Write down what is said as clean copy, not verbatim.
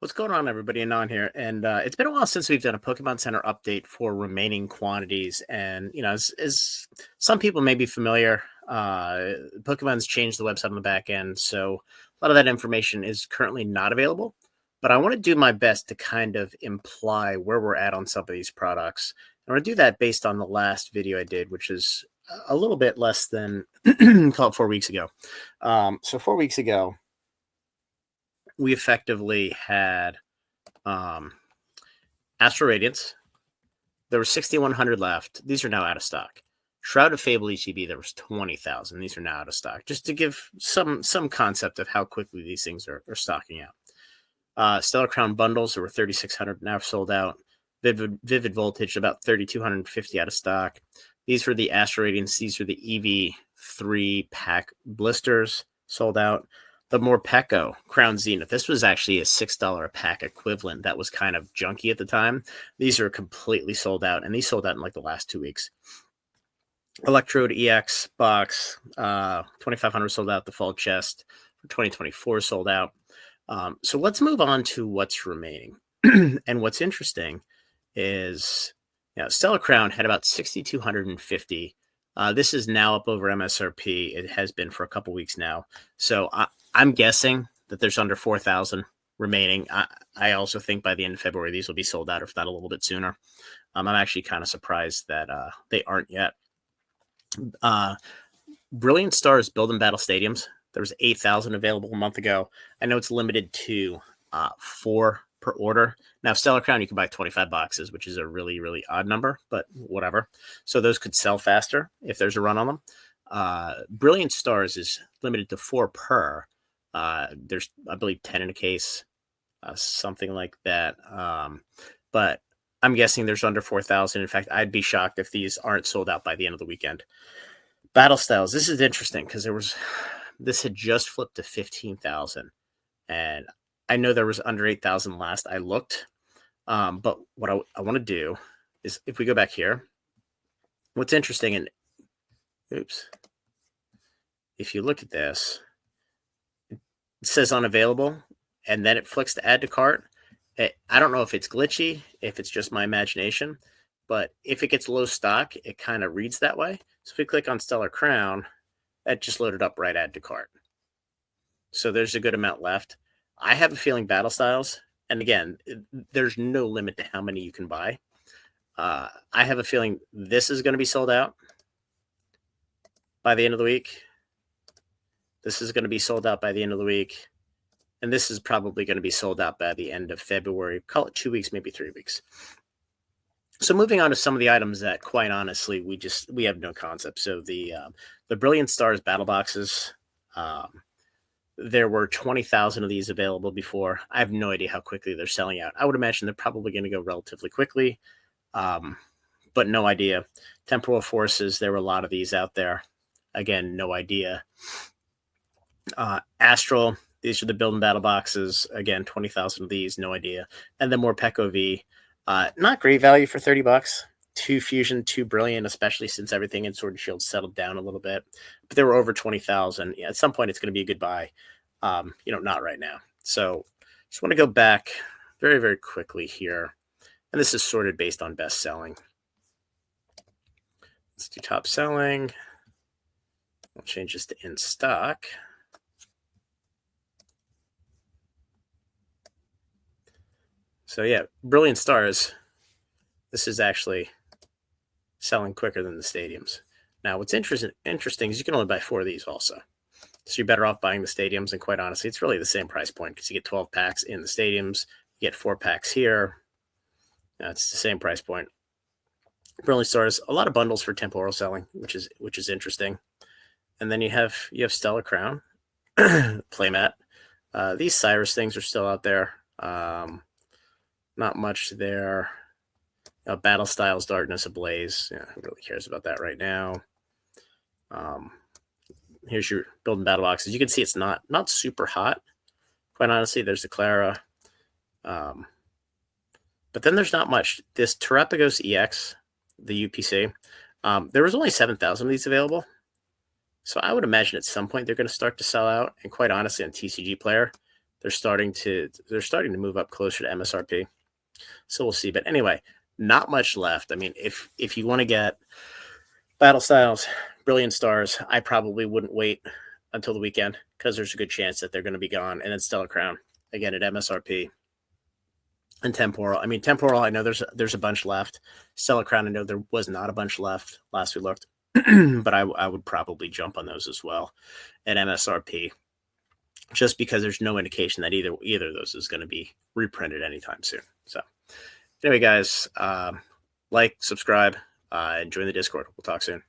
What's going on, everybody? Anon here, and it's been a while since we've done a Pokemon Center update for remaining quantities. And as some people may be familiar, Pokemon's changed the website on the back end, so a lot of that information is currently not available. But I want to do my best to kind of imply where we're at on some of these products. I'm going to do that based on the last video I did, which is a little bit less than call it 4 weeks ago. So 4 weeks ago, we effectively had Astral Radiance. There were 6,100 left. These are now out of stock. Shroud of Fable ETB, there was 20,000. These are now out of stock. Just to give some concept of how quickly these things are stocking out. Stellar Crown bundles, there were 3,600 now sold out. Vivid Voltage, about 3,250 out of stock. These were the Astral Radiance. These were the EV3 pack blisters sold out. The Morpeko Crown Zenith. This was actually a $6 a pack equivalent. That was kind of junky at the time. These are completely sold out, and these sold out in like the last 2 weeks. Electrode EX box, 2,500 sold out. The fall chest for 2024 sold out. So let's move on to what's remaining. And what's interesting is, Stellar Crown had about 6,250. This is now up over MSRP. It has been for a couple weeks now. So I'm guessing that there's under 4,000 remaining. I also think by the end of February, these will be sold out, if not a little bit sooner. I'm actually kind of surprised that they aren't yet. Brilliant Stars Build and Battle Stadiums. There was 8,000 available a month ago. I know it's limited to 4 per order. Now, Stellar Crown, you can buy 25 boxes, which is a really, really odd number, but whatever. So those could sell faster if there's a run on them. Brilliant Stars is limited to 4 per. There's, I believe, 10 in a case, something like that. But I'm guessing there's under 4,000. In fact, I'd be shocked if these aren't sold out by the end of the weekend. Battle Styles. This is interesting because this had just flipped to 15,000, and I know there was under 8,000 last I looked. But what I want to do is, if we go back here, what's interesting, and if you look at this, it says unavailable, and then it flicks to add to cart. I don't know if it's glitchy, if it's just my imagination, but if it gets low stock, it kind of reads that way. So if we click on Stellar Crown, that just loaded up right add to cart. So there's a good amount left. I have a feeling Battle Styles, and again, there's no limit to how many you can buy. I have a feeling this is going to be sold out by the end of the week. This is going to be sold out by the end of the week. And this is probably going to be sold out by the end of February. Call it 2 weeks, maybe 3 weeks. So moving on to some of the items that, quite honestly, we have no concept. So the Brilliant Stars battle boxes, there were 20,000 of these available before. I have no idea how quickly they're selling out. I would imagine they're probably going to go relatively quickly, but no idea. Temporal Forces, there were a lot of these out there. Again, no idea. Astral, these are the build and battle boxes. Again, 20,000 of these, no idea. And then Morpeko V. Not great value for $30. 2 Fusion, 2 Brilliant, especially since everything in Sword and Shield settled down a little bit. But there were over 20,000. Yeah, at some point, it's going to be a good buy. Not right now. So just want to go back very, very quickly here. And this is sorted based on best selling. Let's do top selling. We'll change this to in stock. So yeah, Brilliant Stars, this is actually selling quicker than the stadiums. Now, what's interesting is you can only buy 4 of these also. So you're better off buying the stadiums, and quite honestly, it's really the same price point because you get 12 packs in the stadiums, you get 4 packs here. It's the same price point. Brilliant Stars, a lot of bundles for temporal selling, which is interesting. And then you have Stellar Crown, playmat. These Cyrus things are still out there. Not much there. Battle Styles, Darkness Ablaze. Who really cares about that right now? Here's your build and battle boxes. You can see it's not super hot. Quite honestly, there's the Clara. But then there's not much. This Terapagos EX, the UPC, there was only 7,000 of these available. So I would imagine at some point they're going to start to sell out. And quite honestly, on TCG Player, they're starting to move up closer to MSRP. So we'll see. But anyway, not much left. I mean, if you want to get Battle Styles, Brilliant Stars, I probably wouldn't wait until the weekend because there's a good chance that they're going to be gone. And then Stellar Crown again at MSRP. And Temporal. I mean, Temporal, I know there's a bunch left. Stellar Crown, I know there was not a bunch left last we looked. But I would probably jump on those as well at MSRP. Just because there's no indication that either of those is going to be reprinted anytime soon. So anyway, guys, like, subscribe, and join the Discord. We'll talk soon.